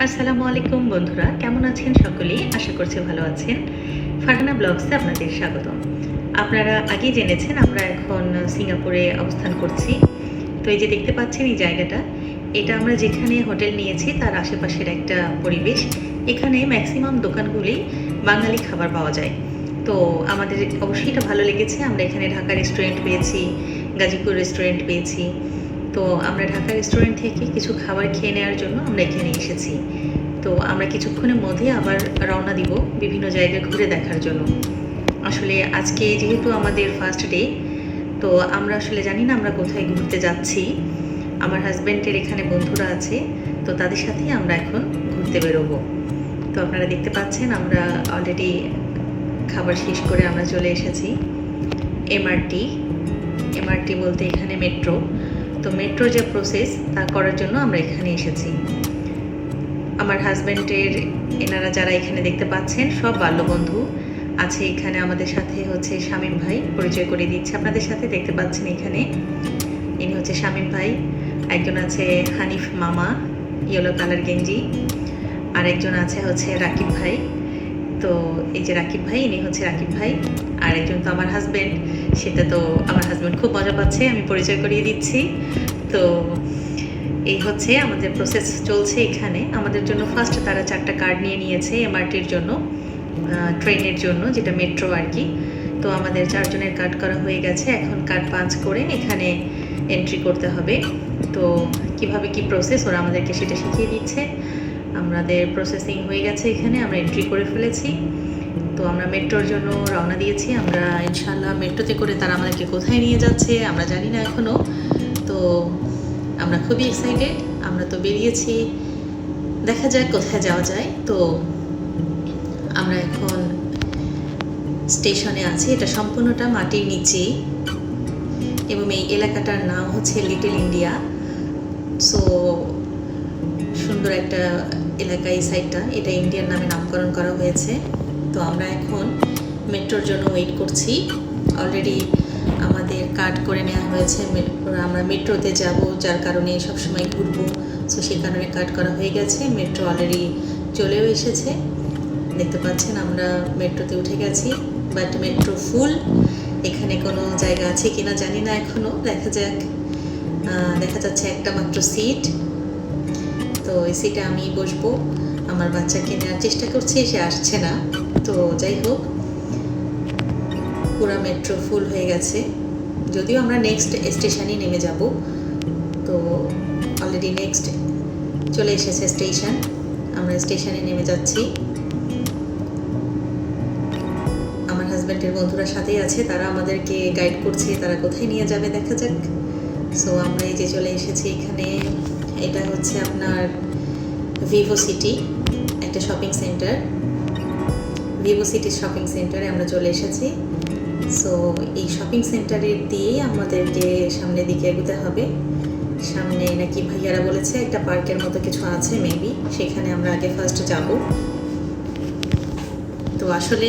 আসসালামু আলাইকুম বন্ধুরা, কেমন আছেন সকলেই? আশা করছি ভালো আছেন। ফারহানা ব্লগসে আপনাদের স্বাগতম। আপনারা আগেই জেনেছেন আমরা এখন সিঙ্গাপুরে অবস্থান করছি। তো এই যে দেখতে পাচ্ছেন এই জায়গাটা, এটা আমরা যেখানে হোটেল নিয়েছি তার আশেপাশের একটা পরিবেশ। এখানে ম্যাক্সিমাম দোকানগুলোই বাঙালি খাবার পাওয়া যায়। তো আমাদের অবশ্যই এটা ভালো লেগেছে। আমরা এখানে ঢাকা রেস্টুরেন্ট পেয়েছি, গাজীপুর রেস্টুরেন্ট পেয়েছি। তো আমরা ঢাকা রেস্টুরেন্ট থেকে কিছু খাবার খেয়ে নেওয়ার জন্য আমরা এখানে এসেছি। তো আমরা কিছুক্ষণের মধ্যে আবার রওনা দিব বিভিন্ন জায়গা ঘুরে দেখার জন্য। আসলে আজকে যেহেতু আমাদের ফার্স্ট ডে, তো আমরা আসলে জানি না আমরা কোথায় ঘুরতে যাচ্ছি। আমার হাজব্যান্ডের এখানে বন্ধুরা আছে, তো তাদের সাথেই আমরা এখন ঘুরতে বেরোবো। তো আপনারা দেখতে পাচ্ছেন আমরা অলরেডি খাবার শেষ করে আমরা চলে এসেছি এমআরটি বলতে এখানে মেট্রো। তো মেট্রোর যে প্রসেস তা করার জন্য আমরা এখানে এসেছি। আমার হাজব্যান্ডের এনারা যারা এখানে দেখতে পাচ্ছেন সব বাল্যবন্ধু আছে এখানে আমাদের সাথে। হচ্ছে শামীম ভাই, পরিচয় করে দিচ্ছে আপনাদের সাথে। দেখতে পাচ্ছেন এখানে ইনি হচ্ছে শামীম ভাই, একজন আছে হানিফ মামা ইয়েলো কালার গেঞ্জি, আর একজন আছে হচ্ছে রাকিব ভাই। তো এই যে রাকিব ভাই, ইনি হচ্ছে রাকিব ভাই। আর একজন তো আমার হাজব্যান্ড, সেটা তো আমার হাজব্যান্ড খুব মজা পাচ্ছে, আমি পরিচয় করিয়ে দিচ্ছি। তো এই হচ্ছে আমাদের প্রসেস চলছে এখানে। আমাদের জন্য ফার্স্ট তারা 4টা কার্ড নিয়ে নিয়েছে এমআরটির জন্য, ট্রেনের জন্য, যেটা মেট্রো আর কি। তো আমাদের 4 জনের কার্ড করা হয়ে গেছে। এখন কার্ড পাঞ্চ করে এখানে এন্ট্রি করতে হবে। তো কিভাবে কি প্রসেস ওরা আমাদেরকে সেটা শিখিয়ে দিচ্ছে। আমাদের প্রসেসিং হয়ে গেছে, এখানে আমরা এন্ট্রি করে ফেলেছি। তো আমরা মেট্রোর জন্য রওনা দিয়েছি। আমরা ইনশাল্লাহ মেট্রোতে করে তারা আমাদেরকে কোথায় নিয়ে যাচ্ছে আমরা জানি না এখনও। তো আমরা খুবই এক্সাইটেড। আমরা তো বেরিয়েছি, দেখা যাক কোথায় যাওয়া যায়। তো আমরা এখন স্টেশনে আছি। এটা সম্পূর্ণটা মাটির নিচে, এবং এই এলাকাটার নাম হচ্ছে লিটল ইন্ডিয়া। সো সুন্দর একটা এলাকা এই সাইডটা, এটা ইন্ডিয়ার নামে নামকরণ করা হয়েছে। তো আমরা এখন মেট্রোর জন্য ওয়েট করছি। অলরেডি আমাদের কার্ড করে নেওয়া হয়েছে, আমরা মেট্রোতে যাব, যার কারণে সবসময় ঘুরবো। সো সেই কারণে কার্ড করা হয়ে গেছে। মেট্রো অলরেডি চলেও এসেছে, দেখতে পাচ্ছেন আমরা মেট্রোতে উঠে গেছি। বাট মেট্রো ফুল, এখানে কোনো জায়গা আছে কিনা জানি না এখনও, দেখা যাক। দেখা যাচ্ছে একটা মাত্র সিট। তো এই সিটে আমি বসবো, আমার বাচ্চাকে নেওয়ার চেষ্টা করছি, সে আসছে না। তো যাই হোক, পুরো মেট্রো ফুল হয়ে গেছে। যদিও আমরা নেক্সট স্টেশনেই নেমে যাব। তো অলরেডি নেক্সট চলে এসেছে স্টেশন, আমরা স্টেশনে নেমে যাচ্ছি। আমার হাজব্যান্ডের বন্ধুরা সাথেই আছে, তারা আমাদেরকে গাইড করছে তারা কোথায় নিয়ে যাবে, দেখা যাক। সো আমরা এই যে চলে এসেছি এখানে। এটা হচ্ছে আপনার ভিভো সিটি, একটা শপিং সেন্টার। ভিভো সিটির শপিং সেন্টারে আমরা চলে এসেছি। সো এই শপিং সেন্টারের দিয়েই আমাদেরকে সামনের দিকে এগোতে হবে। সামনে নাকি ভাইয়ারা বলেছে একটা পার্কের মতো কিছু আছে মেবি, সেখানে আমরা আগে ফার্স্ট যাব। তো আসলে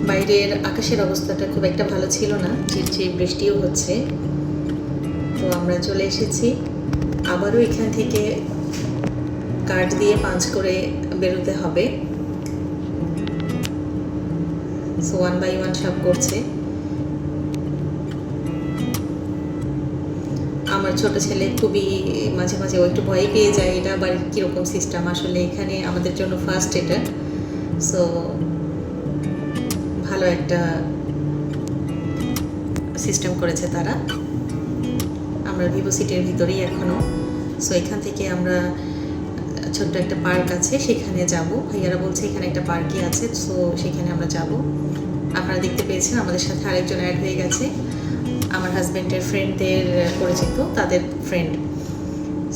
বাইরের আকাশের অবস্থাটা খুব একটা ভালো ছিল না, ঝিরঝির বৃষ্টিও হচ্ছে। তো আমরা চলে এসেছি। আবারও এখান থেকে কার্ড দিয়ে পাঞ্চ করে বেরোতে হবে। সো 1 বাই 1 সব করছে। আমার ছোট ছেলে খুবই মাঝে মাঝে ও একটু ভয় পেয়ে যায়, এটা আবার কীরকম সিস্টেম। আসলে এখানে আমাদের জন্য ফার্স্ট এটা। সো ভালো একটা সিস্টেম করেছে তারা। আমরা ভিভো সিটির ভিতরেই এখনও। সো এখান থেকে আমরা ছোট্ট একটা পার্ক আছে সেখানে যাব। ভাইয়ারা বলছে এখানে একটা পার্কই আছে, সো সেখানে আমরা যাব। আপনারা দেখতে পেয়েছেন আমাদের সাথে আরেকজন অ্যাড হয়ে গেছে, আমার হাজব্যান্ডের ফ্রেন্ডদের পরিচিত, তাদের ফ্রেন্ড।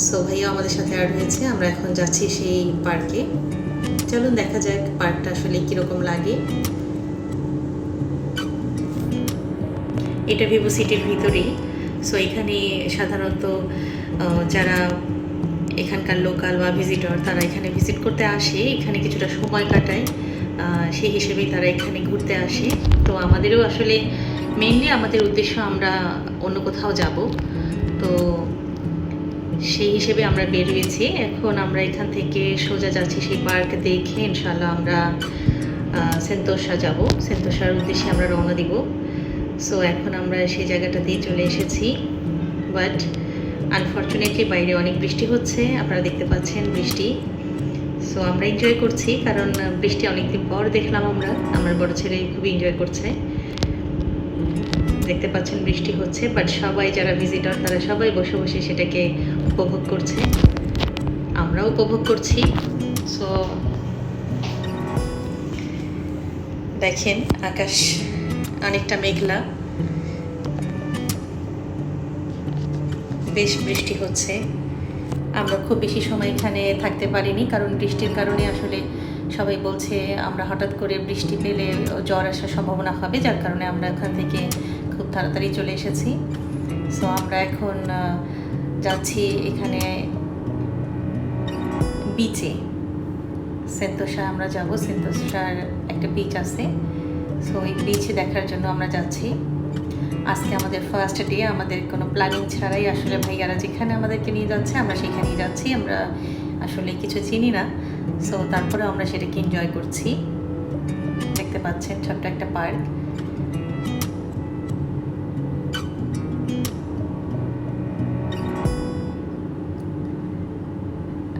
সো ভাইয়া আমাদের সাথে অ্যাড হয়েছে। আমরা এখন যাচ্ছি সেই পার্কে। চলুন দেখা যাক পার্কটা আসলে কীরকম লাগে। এটা ভিভো সিটির ভিতরেই। সো এখানে সাধারণত যারা এখানকার লোকাল বা ভিজিটর তারা এখানে ভিজিট করতে আসে, এখানে কিছুটা সময় কাটায়, সেই হিসেবেই তারা এখানে ঘুরতে আসে। তো আমাদেরও আসলে মেইনলি আমাদের উদ্দেশ্য আমরা অন্য কোথাও যাব। তো সেই হিসেবে আমরা বের হয়েছি। এখন আমরা এখান থেকে সোজা যাচ্ছি সেই পার্ক দেখে ইনশাল্লাহ আমরা সেন্তোসা যাব। সেন্তোসার উদ্দেশ্যে আমরা রওনা দিব। সো এখন আমরা সেই জায়গাটাতেই চলে এসেছি, বাট আনফর্চুনেটলি বাইরে অনেক বৃষ্টি হচ্ছে, আপনারা দেখতে পাচ্ছেন বৃষ্টি। সো আমরা এনজয় করছি, কারণ বৃষ্টি অনেকদিন পর দেখলাম আমরা। আমার বড় ছেলে খুবই এনজয় করছে। দেখতে পাচ্ছেন বৃষ্টি হচ্ছে, বাট সবাই যারা ভিজিটর তারা সবাই বসে বসে সেটাকে উপভোগ করছে, আমরাও উপভোগ করছি। সো দেখেন আকাশ অনেকটা মেঘলা, বেশ বৃষ্টি হচ্ছে। আমরা খুব বেশি সময় এখানে থাকতে পারিনি, কারণ বৃষ্টির কারণে আসলে সবাই বলছে আমরা হঠাৎ করে বৃষ্টি পেলে জ্বর আসার সম্ভাবনা হবে, যার কারণে আমরা এখান থেকে খুব তাড়াতাড়ি চলে এসেছি। সো আমরা এখন যাচ্ছি এখানে বিচে, সেন্তোসা আমরা যাব। সেন্তোসার একটা বিচ আছে, সো এই বিচ দেখার জন্য আমরা যাচ্ছি। আজকে আমাদের ফার্স্ট ডে, আমাদের কোনো প্ল্যানিং ছাড়াই আসলে ভাইয়ারা যেখানে আমাদেরকে নিয়ে যাচ্ছে আমরা সেখানেই যাচ্ছি। আমরা আসলে কিছু চিনি না, সো তারপরে আমরা সেটাকে এনজয় করছি। দেখতে পাচ্ছেন ছোট্ট একটা পার্ক।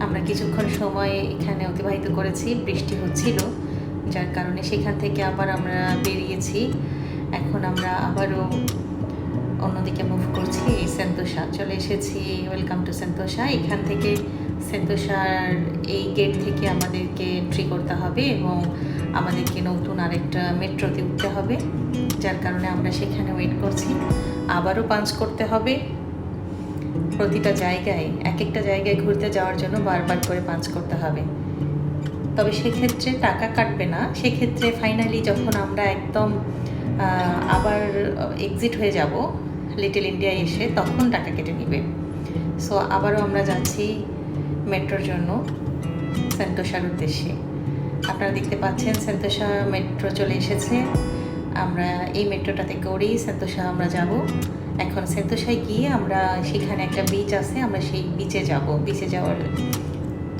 আমরা কিছুক্ষণ সময় এখানে অতিবাহিত করেছি, বৃষ্টি হচ্ছিল যার কারণে সেখান থেকে আবার আমরা বেরিয়েছি। এখন আমরা আবারও অন্যদিকে মুভ করছি। সেন্তোসা চলে এসেছি। Welcome to Sentosa. এখান থেকে সেন্তোসার এই গেট থেকে আমাদেরকে এন্ট্রি করতে হবে এবং আমাদেরকে নতুন আরেকটা মেট্রোতে উঠতে হবে, যার কারণে আমরা সেখানে ওয়েট করছি। আবারও পাঞ্চ করতে হবে। প্রতিটা জায়গায় এক একটা জায়গায় ঘুরতে যাওয়ার জন্য বারবার করে পাঞ্চ করতে হবে, তবে সেক্ষেত্রে টাকা কাটবে না। সেক্ষেত্রে ফাইনালি যখন আমরা একদম আবার এক্সিট হয়ে যাব লিটল ইন্ডিয়ায় এসে, তখন টাকা কেটে নেবে। সো আবারও আমরা যাচ্ছি মেট্রোর জন্য সেন্তোসার উদ্দেশ্যে। আপনারা দেখতে পাচ্ছেন সেন্তোসা মেট্রো চলে এসেছে। আমরা এই মেট্রোটাতে করেই সেন্তোসা আমরা যাব। এখন সেন্তোসায় গিয়ে আমরা সেখানে একটা বিচ আছে, আমরা সেই বিচে যাব। বিচে যাওয়ার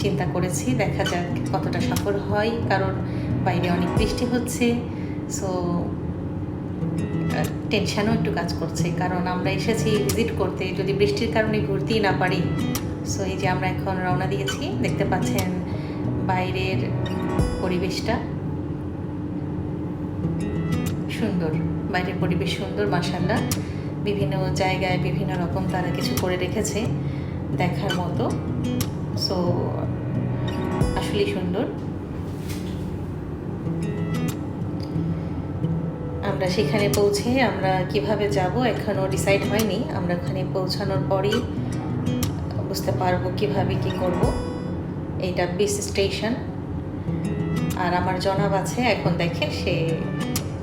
চিন্তা করেছি, দেখা যাক কতটা সফল হয়, কারণ বাইরে অনেক বৃষ্টি হচ্ছে। সো টেনশানও একটু কাজ করছে, কারণ আমরা এসেছি ভিজিট করতে, যদি বৃষ্টির কারণে ঘুরতেই না পারি। সো এই যে আমরা এখন রওনা দিয়েছি। দেখতে পাচ্ছেন বাইরের পরিবেশটা সুন্দর, বাইরের পরিবেশ সুন্দর মাশাআল্লাহ। বিভিন্ন জায়গায় বিভিন্ন রকম তারা কিছু করে রেখেছে দেখার মতো। সো আসলেই সুন্দর। আমরা সেখানে পৌঁছে আমরা কিভাবে যাব এখনও ডিসাইড হয়নি। আমরা ওখানে পৌঁছানোর পরেই বুঝতে পারবো কিভাবে কি করব। এইটা বিচ স্টেশন। আর আমার জনাব আছে, এখন দেখে সে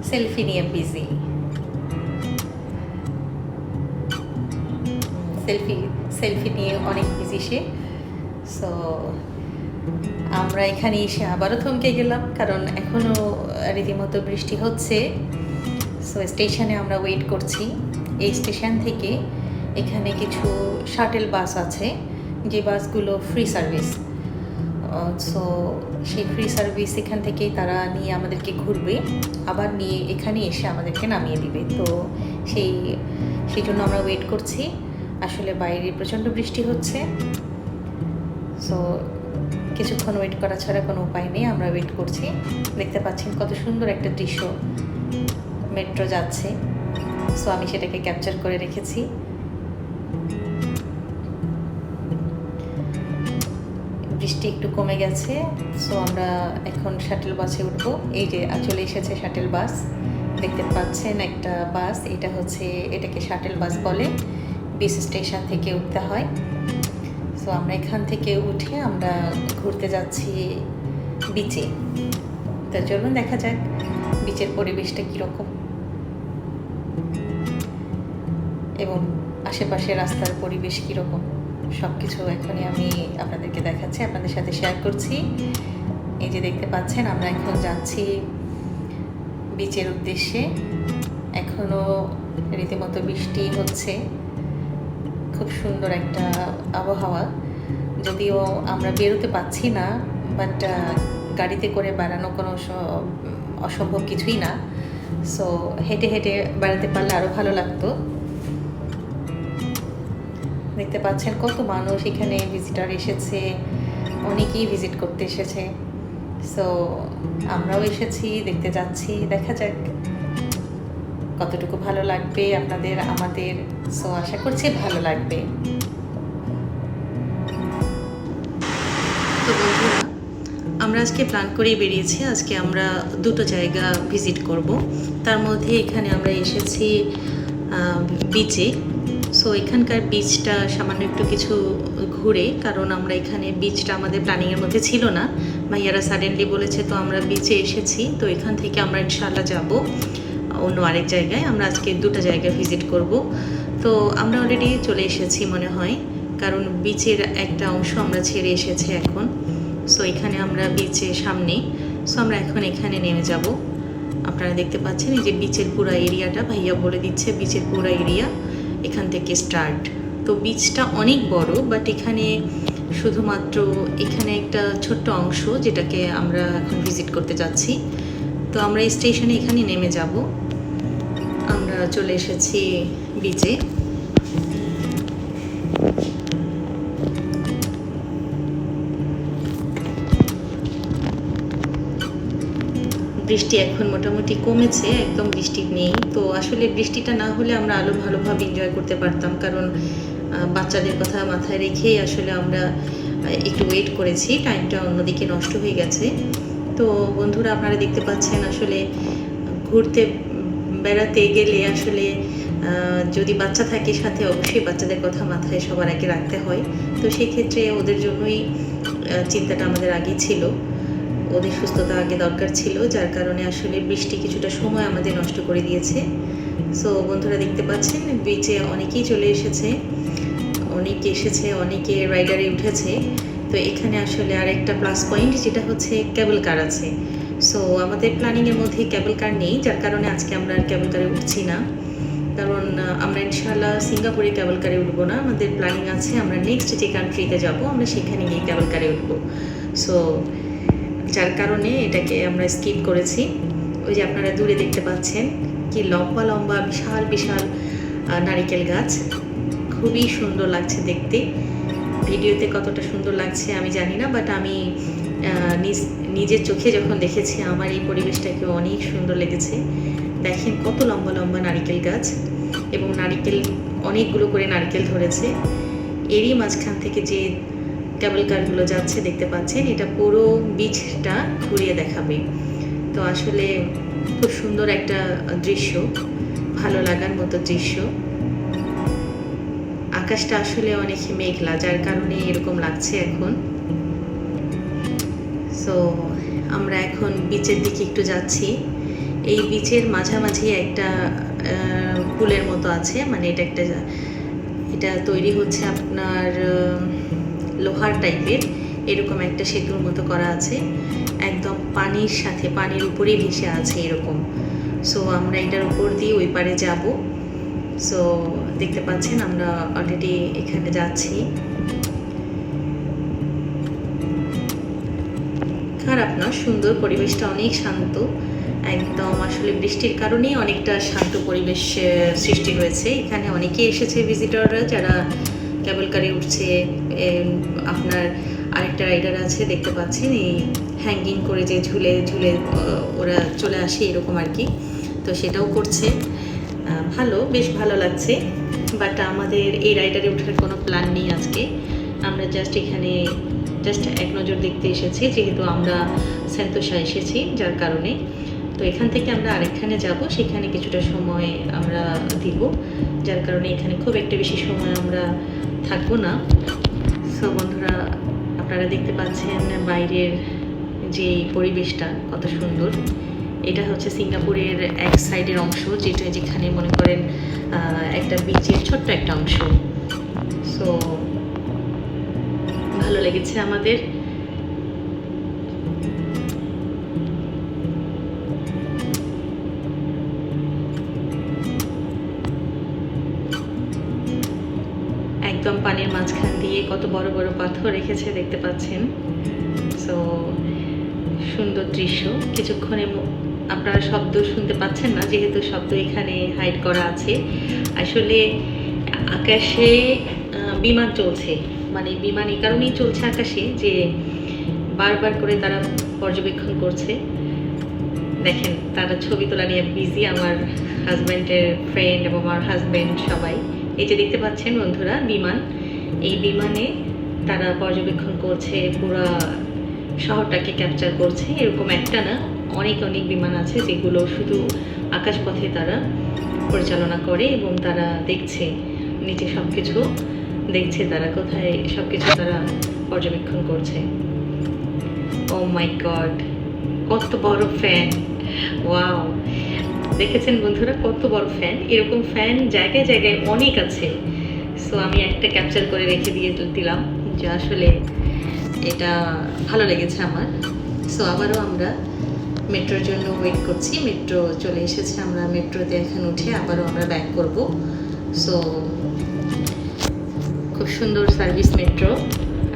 সেলফি নিয়ে বিজি। সেলফি নিয়ে অনেক বিজি সে। সো আমরা এখানে এসে আবারও থমকে গেলাম, কারণ এখনও রীতিমতো বৃষ্টি হচ্ছে। সো স্টেশনে আমরা ওয়েট করছি। এই স্টেশন থেকে এখানে কিছু শাটেল বাস আছে, যে বাসগুলো ফ্রি সার্ভিস। সো সেই ফ্রি সার্ভিস এখান থেকেই তারা নিয়ে আমাদেরকে ঘুরবে, আবার নিয়ে এখানে এসে আমাদেরকে নামিয়ে দিবে। তো সেই জন্য আমরা ওয়েট করছি। আসলে বাইরে প্রচণ্ড বৃষ্টি হচ্ছে, সো কিছুক্ষণ ওয়েট করা ছাড়া কোনো উপায় নেই। আমরা ওয়েট করছি। দেখতে পাচ্ছেন কত সুন্দর একটা দৃশ্য, মেট্রো যাচ্ছে। সো আমি সেটাকে ক্যাপচার করে রেখেছি। বৃষ্টি একটু কমে গেছে। সো আমরা এখন শাটেল বাসে উঠব। এই যে চলে এসেছে শাটেল বাস, দেখতে পাচ্ছেন একটা বাস। এটাকে শাটেল বাস বলে। বিচ স্টেশন থেকে উঠতে হয়। সো আমরা এখান থেকে উঠে আমরা ঘুরতে যাচ্ছি বিচে। তো চলুন দেখা যাক বিচের পরিবেশটা কীরকম এবং আশেপাশে রাস্তার পরিবেশ কীরকম, সব কিছু এখনই আমি আপনাদেরকে দেখাচ্ছি, আপনাদের সাথে শেয়ার করছি। এই যে দেখতে পাচ্ছেন আমরা এখন যাচ্ছি বিচের উদ্দেশ্যে। এখনও রীতিমতো বৃষ্টি হচ্ছে, খুব সুন্দর একটা আবহাওয়া, যদিও আমরা বেরোতে পারছি না, বাট গাড়িতে করে বেড়ানো কোনো অসম্ভব কিছুই না। সো হেঁটে হেঁটে বেড়াতে পারলে আরও ভালো লাগতো। দেখতে পাচ্ছেন কত মানুষ এখানে ভিজিটার এসেছে, অনেকেই ভিজিট করতে এসেছে। সো আমরাও এসেছি, দেখতে যাচ্ছি, দেখা যাক কতটুকু ভালো লাগবে আপনাদের আমাদের। সো আশা করছি ভালো লাগবে। তো বন্ধুরা, আমরা আজকে প্ল্যান করেই বেরিয়েছি। আজকে আমরা দুটো জায়গা ভিজিট করব। তার মধ্যে এখানে আমরা এসেছি বিচে। সো এখানকার বিচটা সামান্য একটু কিছু ঘুরে, কারণ আমরা এখানে বিচটা আমাদের প্ল্যানিংয়ের মধ্যে ছিল না, ভাইয়ারা সাডেনলি বলেছে, তো আমরা বিচে এসেছি। তো এখান থেকে আমরা ইনশাআল্লাহ যাব অন্য আরেক জায়গায়। আমরা আজকে দুটো জায়গা ভিজিট করব। তো আমরা অলরেডি চলে এসেছি মনে হয়, কারণ বিচের একটা অংশ আমরা ছেড়ে এসেছি এখন। সো এখানে আমরা বিচের সামনে। সো আমরা এখন এখানে নেমে যাব। আপনারা দেখতে পাচ্ছেন এই যে বিচের পুরো এরিয়াটা, ভাইয়া বলে দিচ্ছে বিচের পুরো এরিয়া এখান থেকে স্টার্ট। তো বিচটা অনেক বড়, বাট এখানে শুধুমাত্র এখানে একটা ছোট্ট অংশ যেটাকে আমরা এখন ভিজিট করতে যাচ্ছি। তো আমরা এই স্টেশনে এখানে নেমে যাব। আমরা চলে এসেছি বিচে। বৃষ্টি এখন মোটামুটি কমেছে, একদম বৃষ্টি নেই। তো আসলে বৃষ্টিটা না হলে আমরা আরও ভালোভাবে এনজয় করতে পারতাম, কারণ বাচ্চাদের কথা মাথায় রেখেই আসলে আমরা একটু ওয়েট করেছি, টাইমটা অন্যদিকে নষ্ট হয়ে গেছে। তো বন্ধুরা, আপনারা দেখতে পাচ্ছেন আসলে ঘুরতে বেড়াতে গেলে আসলে যদি বাচ্চা থাকে সাথে, অবশ্যই বাচ্চাদের কথা মাথায় সবার আগে রাখতে হয়। তো সেক্ষেত্রে ওদের জন্যই চিন্তাটা আমাদের আগে ছিল, ওদের সুস্থতা আগে দরকার ছিল, যার কারণে আসলে বৃষ্টি কিছুটা সময় আমাদের নষ্ট করে দিয়েছে। সো বন্ধুরা দেখতে পাচ্ছেন বিচে অনেকেই চলে এসেছে, অনেকে রাইডারে উঠেছে। তো এখানে আসলে আরেকটা প্লাস পয়েন্ট যেটা হচ্ছে কেবল কার আছে। সো আমাদের প্ল্যানিংয়ের মধ্যে কেবল কার নেই, যার কারণে আজকে আমরা আর কেবল কারে উঠছি না, কারণ আমরা ইনশাআল্লাহ সিঙ্গাপুরে কেবল কারে উঠবো না। আমাদের প্ল্যানিং আছে আমরা নেক্সট যে কান্ট্রিতে যাব আমরা সেখানে গিয়ে কেবল কারে উঠবো। সো যার কারণে এটাকে আমরা স্কিপ করেছি। ওই যে আপনারা দূরে দেখতে পাচ্ছেন কি লম্বা লম্বা বিশাল বিশাল নারিকেল গাছ, খুবই সুন্দর লাগছে দেখতে। ভিডিওতে কতটা সুন্দর লাগছে আমি জানি না, বাট আমি নিজের চোখে যখন দেখেছি আমার এই পরিবেশটাকে অনেক সুন্দর লেগেছে। দেখেন কত লম্বা লম্বা নারিকেল গাছ, এবং নারিকেল অনেকগুলো করে নারকেল ধরেছে। এরই মাঝখান থেকে যে কেবল কারগুলো যাচ্ছে দেখতে পাচ্ছেন, এটা পুরো বিচটা ঘুরিয়ে দেখাবে। তো আসলে খুব সুন্দর একটা দৃশ্য, ভালো লাগার মতো দৃশ্য। আকাশটা আসলে অনেক মেঘলা, যার কারণে এরকম লাগছে এখন। সো আমরা এখন বিচের দিকে একটু যাচ্ছি। এই বিচের মাঝামাঝি একটা পুলের মতো আছে, মানে এটা তৈরি হচ্ছে আপনার লোহার টাইপের, এরকম একটা সেতুর মতো করা আছে, একদম পানির সাথে, পানির উপরেই ভেসে আছে এরকম। সো আমরা এটার উপর দিয়ে ওই পারে যাব। সো দেখতে পাচ্ছেন আমরা অলরেডি এখানে যাচ্ছি। খারাপ না, সুন্দর পরিবেশটা, অনেক শান্ত একদম। আসলে বৃষ্টির কারণেই অনেকটা শান্ত পরিবেশ সৃষ্টি হয়েছে। এখানে অনেকেই এসেছে ভিজিটররা, যারা কেবল কারে উঠছে। আপনার আরেকটা রাইডার আছে দেখতে পাচ্ছেন, এই হ্যাঙ্গিং করে যে ঝুলে ঝুলে ওরা চলে আসে এরকম আর কি। তো সেটাও করছে, বেশ ভালো লাগছে। বাট আমাদের এই রাইডারে ওঠার কোনো প্ল্যান নেই আজকে। আমরা এখানে এক নজর দেখতে এসেছি, যেহেতু আমরা সেন্তোসা এসেছি, যার কারণে। তো এখান থেকে আমরা আরেকখানে যাব, সেখানে কিছুটা সময় আমরা দিব, যার কারণে এখানে খুব একটা বেশি সময় আমরা থাকবো না। সো বন্ধুরা, আপনারা দেখতে পাচ্ছেন বাইরের যে পরিবেশটা কত সুন্দর। এটা হচ্ছে সিঙ্গাপুরের এক সাইডের অংশ, যেখানে মনে করেন একটা বিচের ছোট্ট একটা অংশ। সো ভালো লেগেছে আমাদের। মাঝখান দিয়ে কত বড় বড় পাথর রেখেছে দেখতে পাচ্ছেন। সো সুন্দর দৃশ্য। কিছুক্ষণে আপনারা শব্দ শুনতে পাচ্ছেন না, যেহেতু শব্দ এখানে হাইড করা আছে। আসলে আকাশে বিমান চলছে, মানে বিমান এই কারণেই চলছে আকাশে যে বারবার করে তারা পর্যবেক্ষণ করছে। দেখেন তারা ছবি তোলা নিয়ে বিজি, আমার হাজব্যান্ডের ফ্রেন্ড এবং আমার হাজব্যান্ড সবাই। এই যে দেখতে পাচ্ছেন বন্ধুরা বিমান, এই বিমানে তারা পর্যবেক্ষণ করছে, পুরো শহরটাকে ক্যাপচার করছে। এরকম একটা না, অনেক অনেক বিমান আছে যেগুলো শুধু আকাশপথে তারা পরিচালনা করে এবং তারা দেখছে নিচে সব কিছু দেখছে, তারা কোথায় সব কিছু তারা পর্যবেক্ষণ করছে। ও মাই গড, কত বড় ফ্যান! ওয়াও, দেখেছেন বন্ধুরা কত বড় ফ্যান! এরকম ফ্যান জায়গায় জায়গায় অনেক আছে। সো আমি একটা ক্যাপচার করে রেখে দিয়ে দিলাম, যে আসলে এটা ভালো লেগেছে আমার। সো আবারও আমরা মেট্রোর জন্য ওয়েট করছি। মেট্রো চলে এসেছে, আমরা মেট্রোতে এখন উঠে আবারও আমরা ব্যাক করব। সো খুব সুন্দর সার্ভিস মেট্রো।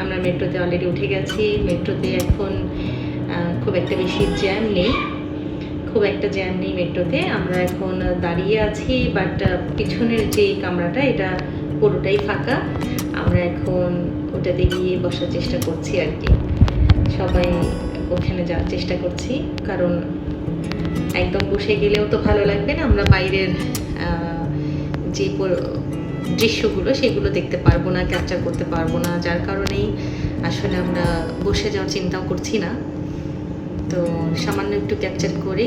আমরা মেট্রোতে অলরেডি উঠে গেছি। মেট্রোতে এখন খুব একটা বেশি জ্যাম নেই, মেট্রোতে। আমরা এখন দাঁড়িয়ে আছি, বাট পিছনের যে কামরাটা এটা পুরোটাই ফাঁকা। আমরা এখন ওটাতে গিয়ে বসার চেষ্টা করছি আর কি, সবাই ওখানে যাওয়ার চেষ্টা করছি, কারণ একদম বসে গেলেও তো ভালো লাগবে না, আমরা বাইরের যে দৃশ্যগুলো সেগুলো দেখতে পারবো না, ক্যাপচার করতে পারবো না, যার কারণেই আসলে আমরা বসে যাওয়ার চিন্তাও করছি না। তো সামান্য একটু ক্যাপচার করে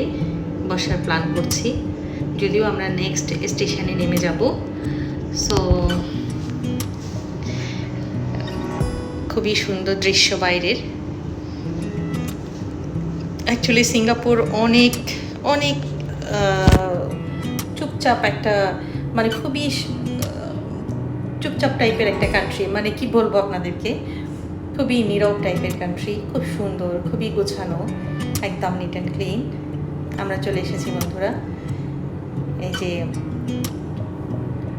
বসার প্ল্যান করছি, যদিও আমরা নেক্সট স্টেশনে নেমে যাব। সো খুবই সুন্দর দৃশ্য বাইরের। অ্যাকচুয়ালি সিঙ্গাপুর অনেক অনেক চুপচাপ একটা, মানে খুবই চুপচাপ টাইপের একটা কান্ট্রি, মানে কি বলবো আপনাদেরকে, খুবই নীরব টাইপের কান্ট্রি, খুব সুন্দর, খুবই গোছানো, একদম নিট অ্যান্ড ক্লিন। আমরা চলে এসেছি বন্ধুরা, এই যে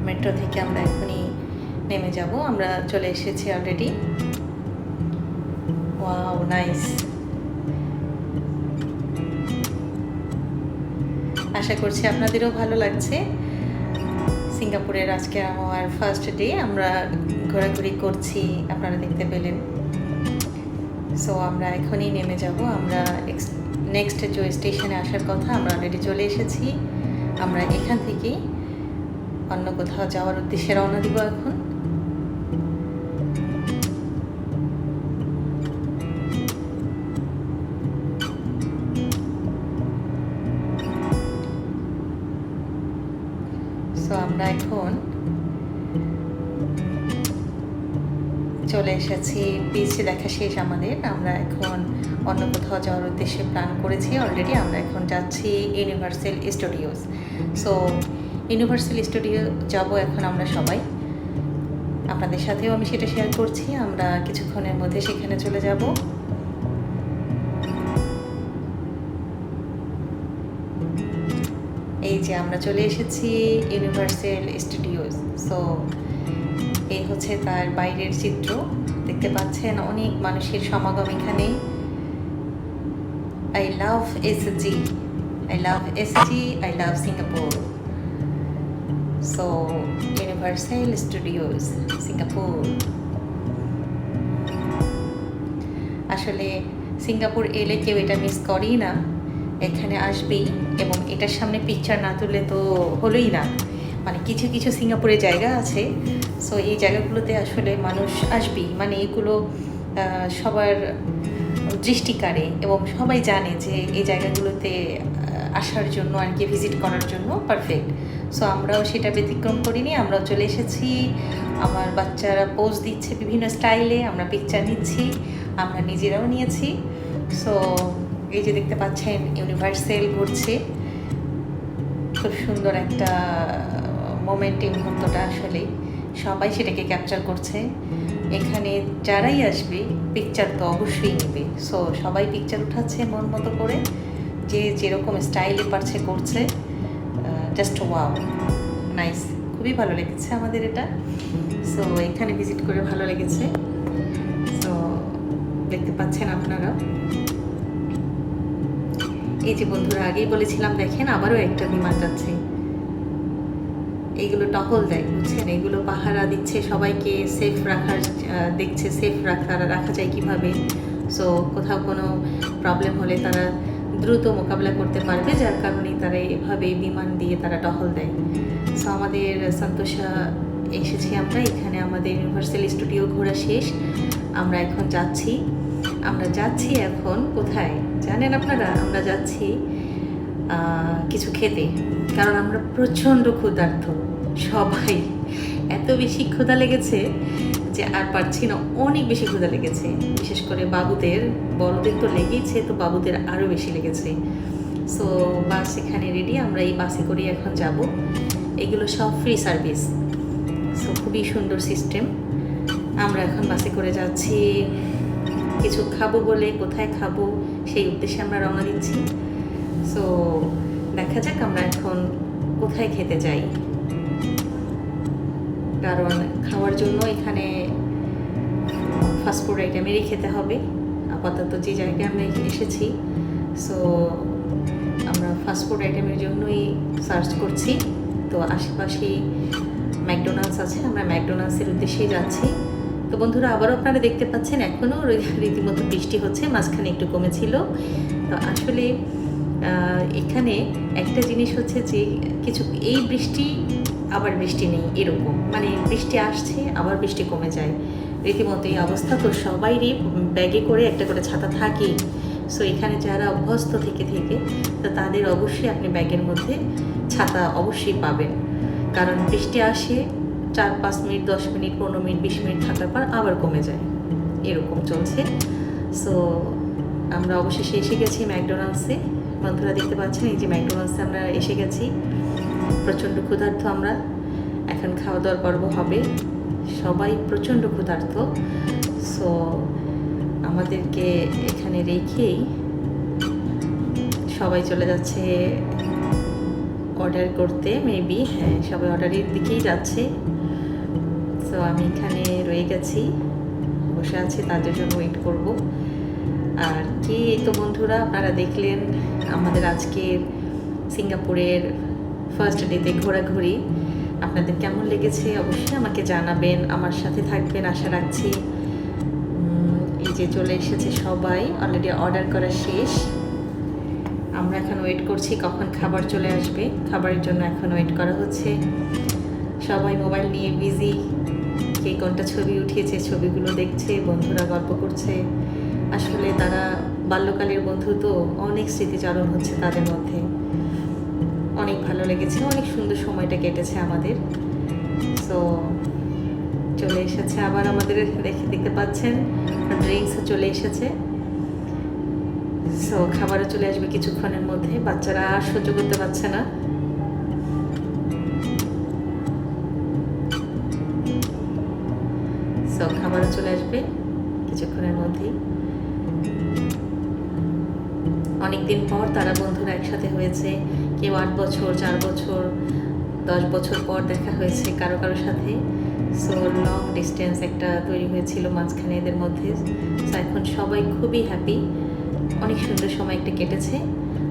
মেট্রো থেকে আমরা এখনই নেমে যাব। আমরা চলে এসেছি অলরেডি। Wow, nice. আশা করছি আপনাদেরও ভালো লাগছে। সিঙ্গাপুরের আজকে আমার ফার্স্ট ডে, আমরা ঘোরাঘুরি করছি, আপনারা দেখতে পেলেন। সো আমরা এখনই নেমে যাব। আমরা নেক্সট যে স্টেশনে আসার কথা, আমরা অলরেডি চলে এসেছি। আমরা এখান থেকেই অন্য কোথাও যাওয়ার উদ্দেশ্যে রওনা দিব এখন। সো আমরা এখন চলে এসেছি, বিচ দেখা শেষ আমাদের। আমরা এখন অন্য কোথাও যাওয়ার উদ্দেশ্যে প্ল্যান করেছি অলরেডি। আমরা এখন যাচ্ছি universal studios. So universal studio যাব এখন আমরা সবাই, আপনাদের সাথেও আমি সেটা শেয়ার করছি। আমরা কিছুক্ষণের মধ্যে সেখানে চলে যাব। এই যে আমরা চলে এসেছি ইউনিভার্সাল স্টুডিওস। সো এই হচ্ছে তার বাইরের চিত্র, দেখতে পাচ্ছেন অনেক মানুষের সমাগম এখানে। I love SG, I love SG, I love Singapore. So Universal Studios Singapore. আসলে সিঙ্গাপুর এলে কেউ এটা মিস করেই না, এখানে আসবেই, এবং এটার সামনে পিকচার না তুললে তো হলোই না। মানে কিছু কিছু সিঙ্গাপুরে জায়গা আছে, সো এই জায়গাগুলোতে আসলে মানুষ আসবেই, মানে এগুলো সবার দৃষ্টি কাড়ে এবং সবাই জানে যে এই জায়গাগুলোতে আসার জন্য আর কি, ভিজিট করার জন্য পারফেক্ট। সো আমরাও সেটা ব্যতিক্রম করিনি, আমরাও চলে এসেছি। আমার বাচ্চারা পোজ দিচ্ছে বিভিন্ন স্টাইলে, আমরা পিকচার নিচ্ছি, আমরা নিজেরাও নিয়েছি। সো এই যে দেখতে পাচ্ছেন ইউনিভার্সাল ঘুরছে, খুব সুন্দর একটা মোমেন্ট। এই মুহূর্তটা আসলে সবাই সেটাকে ক্যাপচার করছে। এখানে যারাই আসবে পিকচার তো অবশ্যই নেবে। সো সবাই পিকচার উঠাচ্ছে মন মতো করে, যে যেরকম স্টাইলে পারছে করছে। জাস্ট ওয়াও, নাইস, খুবই ভালো লেগেছে আমাদের এটা। সো এখানে ভিজিট করে ভালো লেগেছে। সো দেখতে পাচ্ছেন আপনারা, এই যে বন্ধুরা আগেই বলেছিলাম, দেখেন আবারও একটা বিমান যাচ্ছে। এইগুলো টহল দেয়, বুঝছেন, এইগুলো পাহারা দিচ্ছে, সবাইকে সেফ রাখার দেখছে, সেফ রাখা যায় কিভাবে। সো কোথাও কোনো প্রবলেম হলে তারা দ্রুত মোকাবিলা করতে পারবে, যার কারণেই তারা এভাবে বিমান দিয়ে তারা টহল দেয়। সো আমাদের সন্তোষা এসেছি আমরা, এখানে আমাদের ইউনিভার্সাল স্টুডিও ঘোরা শেষ। আমরা এখন যাচ্ছি এখন কোথায় জানেন আপনারা? আমরা যাচ্ছি কিছু খেতে, কারণ আমরা প্রচণ্ড ক্ষুধার্ত সবাই। এত বেশি ক্ষুধা লেগেছে যে আর পারছি না, অনেক বেশি ক্ষুধা লেগেছে। বিশেষ করে বাবুদের, বড়দের তো লেগেইছে, তো বাবুদের আরও বেশি লেগেছে। সো বাস এখানে রেডি, আমরা এই বাসে করে এখন যাব। এগুলো সব ফ্রি সার্ভিস, সো খুবই সুন্দর সিস্টেম। আমরা এখন বাসে করে যাচ্ছি কিছু খাবো বলে, কোথায় খাবো সেই উদ্দেশ্যে আমরা রওনা দিচ্ছি। সো দেখা যাক আমরা এখন কোথায় খেতে যাই, কারণ খাওয়ার জন্য এখানে ফাস্টফুড আইটেমেরই খেতে হবে আপাতত যে জায়গায় আমরা এসেছি। সো আমরা ফাস্টফুড আইটেমের জন্যই সার্চ করছি। তো আশেপাশেই ম্যাকডোনাল্ডস আছে, আমরা ম্যাকডোনাল্ডসের উদ্দেশ্যেই যাচ্ছি। তো বন্ধুরা আবারও আপনারা দেখতে পাচ্ছেন এখনও রীতিমতো বৃষ্টি হচ্ছে, মাঝখানে একটু কমেছিল। তো আসলে এখানে একটা জিনিস হচ্ছে যে কিছু এই বৃষ্টি আবার বৃষ্টি নেই, এরকম মানে বৃষ্টি আসছে আবার বৃষ্টি কমে যায়, রীতিমতো এই অবস্থা। তো সবাইরই ব্যাগে করে একটা করে ছাতা থাকেই। সো এখানে যারা অভ্যস্ত থেকে তো তাদের অবশ্যই আপনি ব্যাগের মধ্যে ছাতা অবশ্যই পাবেন, কারণ বৃষ্টি আসে 4-5 মিনিট, 10 মিনিট, 15 মিনিট, 20 মিনিট থাকার পর আবার কমে যায়, এরকম চলছে। সো আমরা অবশেষে এসে গেছি ম্যাকডোনাল্ডসে। বন্ধুরা দেখতে পাচ্ছেন এই যে ম্যাকডোনাল্ডসে আমরা এসে গেছি। প্রচণ্ড ক্ষুধার্ত আমরা, এখন খাওয়া দাওয়ার পর্ব হবে। সবাই প্রচণ্ড ক্ষুধার্ত। সো আমাদেরকে এখানে রেখেই সবাই চলে যাচ্ছে অর্ডার করতে, মেবি, হ্যাঁ সবাই অর্ডারের দিকেই যাচ্ছে। সো আমি এখানে রয়ে গেছি, বসে আছি, তাদের জন্য ওয়েট করব। আর কি, এই তো বন্ধুরা আপনারা দেখলেন আমাদের আজকের সিঙ্গাপুরের ফার্স্ট ডেতে ঘোরাঘুরি। আপনাদের কেমন লেগেছে অবশ্যই আমাকে জানাবেন, আমার সাথে থাকবেন আশা রাখছি। এই যে চলে এসেছে সবাই, অলরেডি অর্ডার করা শেষ। আমরা এখন ওয়েট করছি কখন খাবার চলে আসবে, খাবারের জন্য এখন ওয়েট করা হচ্ছে। সবাই মোবাইল নিয়ে বিজি, কে কোনটা ছবি উঠিয়েছে ছবিগুলো দেখছে, বন্ধুরা গল্প করছে। আসলে তারা বাল্যকালের বন্ধু, তো অনেক স্মৃতিচারণ হচ্ছে তাদের মধ্যে। অনেক ভালো লেগেছে, অনেক সুন্দর সময়টা কেটেছে আমাদের। সো চলে এসেছে আবার আমাদের, দেখতে পাচ্ছেন ড্রিঙ্কসও চলে এসেছে। সো খাবারও চলে আসবে কিছুক্ষণের মধ্যে, বাচ্চারা আর সহ্য করতে পারছে না। সো খাবারও চলে আসবে কিছুক্ষণের মধ্যেই। অনেকদিন পর তারা বন্ধুরা একসাথে হয়েছে, কেউ 8 বছর, 4 বছর, 10 বছর পর দেখা হয়েছে কারো সাথে। সো লং ডিস্টেন্স একটা তৈরি হয়েছিল মাঝখানে এদের মধ্যে। সো এখন সবাই খুবই হ্যাপি, অনেক সুন্দর সময় একটা কেটেছে।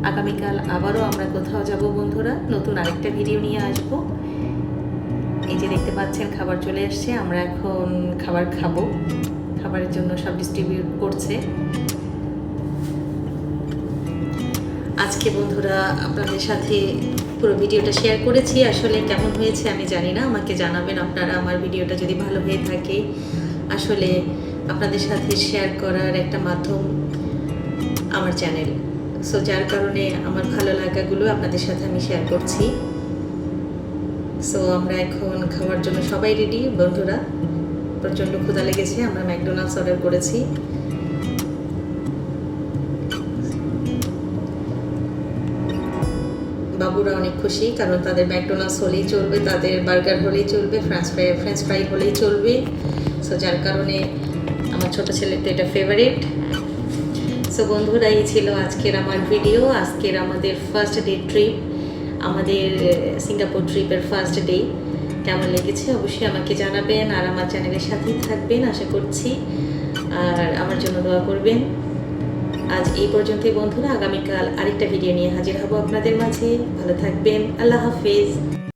আগামীকাল আবারও আমরা কোথাও যাব বন্ধুরা, নতুন আরেকটা ভিডিও নিয়ে আসবো। এই যে দেখতে পাচ্ছেন খাবার চলে আসছে, আমরা এখন খাবার খাবো। খাবারের জন্য সব ডিস্ট্রিবিউট করছে। আজকে বন্ধুরা আপনাদের সাথে পুরো ভিডিওটা শেয়ার করেছি। আসলে কেমন হয়েছে আমি জানি না, আমাকে জানাবেন আপনারা। আমার ভিডিওটা যদি ভালো হয়ে থাকে, আসলে আপনাদের সাথে শেয়ার করার একটা মাধ্যম আমার চ্যানেল। সো যার কারণে আমার ভালো লাগাগুলো আপনাদের সাথে আমি শেয়ার করছি। সো আমরা এখন খাওয়ার জন্য সবাই রেডি বন্ধুরা। প্রচণ্ড ক্ষুধা লেগেছে, আমরা ম্যাকডোনাল্ডস অর্ডার করেছি। বাবুরা অনেক খুশি, কারণ তাদের ম্যাকডোনাল্ডস হলেই চলবে, তাদের বার্গার হলেই চলবে, ফ্রেঞ্চ ফ্রাই হলেই চলবে। সো যার কারণে আমার ছোটো ছেলের তো এটা ফেভারিট। সো বন্ধুরা এই ছিল আজকের আমার ভিডিও, আজকের আমাদের ফার্স্ট ডে ট্রিপ, আমাদের সিঙ্গাপুর ট্রিপের ফার্স্ট ডে। কেমন লেগেছে অবশ্যই আমাকে জানাবেন, আর আমার চ্যানেলের সাথেই থাকবেন আশা করছি, আর আমার জন্য দোয়া করবেন। আজ এই পর্যন্তই বন্ধুরা, আগামীকাল আরেকটা ভিডিও নিয়ে হাজির হব আপনাদের মাঝে। ভালো থাকবেন, আল্লাহ হাফিজ।